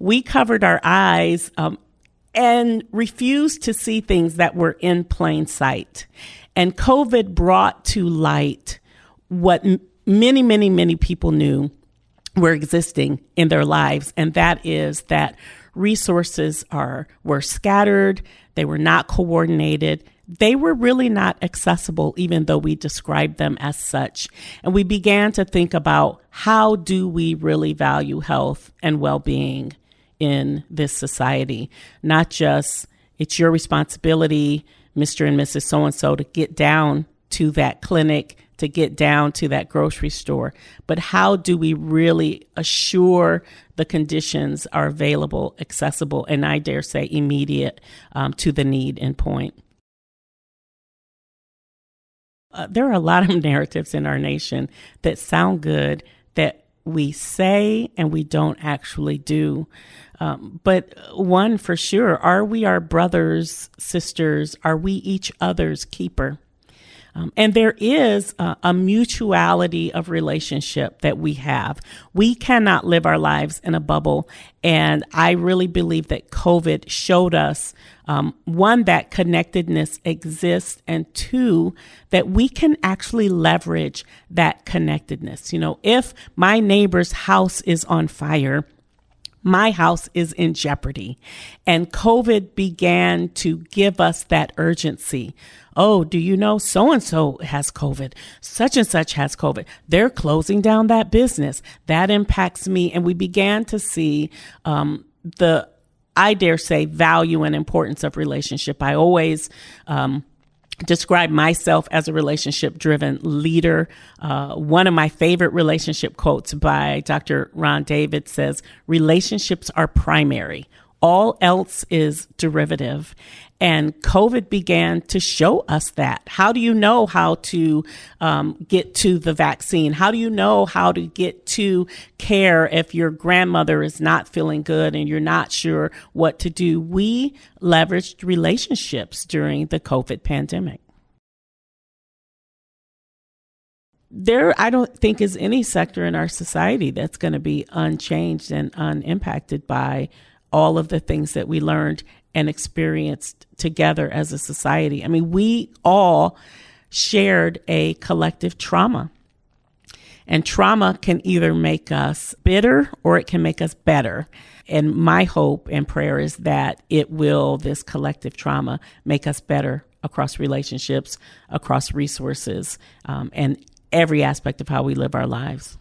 we covered our eyes and refused to see things that were in plain sight. And COVID brought to light what many, many, many people knew were existing in their lives, and that is that resources were scattered, they were not coordinated, they were really not accessible, even though we described them as such. And we began to think about, how do we really value health and well-being in this society? Not just, it's your responsibility, Mr. and Mrs. So-and-so, to get down to that clinic, to get down to that grocery store, but how do we really assure the conditions are available, accessible, and I dare say immediate to the need and point? There are a lot of narratives in our nation that sound good, that we say and we don't actually do. But one for sure, are we our brothers, sisters? Are we each other's keeper? And there is a mutuality of relationship that we have. We cannot live our lives in a bubble. And I really believe that COVID showed us, one, that connectedness exists, and two, that we can actually leverage that connectedness. You know, if my neighbor's house is on fire, my house is in jeopardy. And COVID began to give us that urgency. Oh, do you know so-and-so has COVID? Such and such has COVID. They're closing down that business. That impacts me. And we began to see I dare say, value and importance of relationship. I always describe myself as a relationship-driven leader. One of my favorite relationship quotes by Dr. Ron David says, relationships are primary. All else is derivative. And COVID began to show us that. How do you know how to get to the vaccine? How do you know how to get to care if your grandmother is not feeling good and you're not sure what to do? We leveraged relationships during the COVID pandemic. There, I don't think, is any sector in our society that's going to be unchanged and unimpacted by all of the things that we learned and experienced together as a society. I mean, we all shared a collective trauma. And trauma can either make us bitter or it can make us better. And my hope and prayer is that this collective trauma, make us better across relationships, across resources, and every aspect of how we live our lives.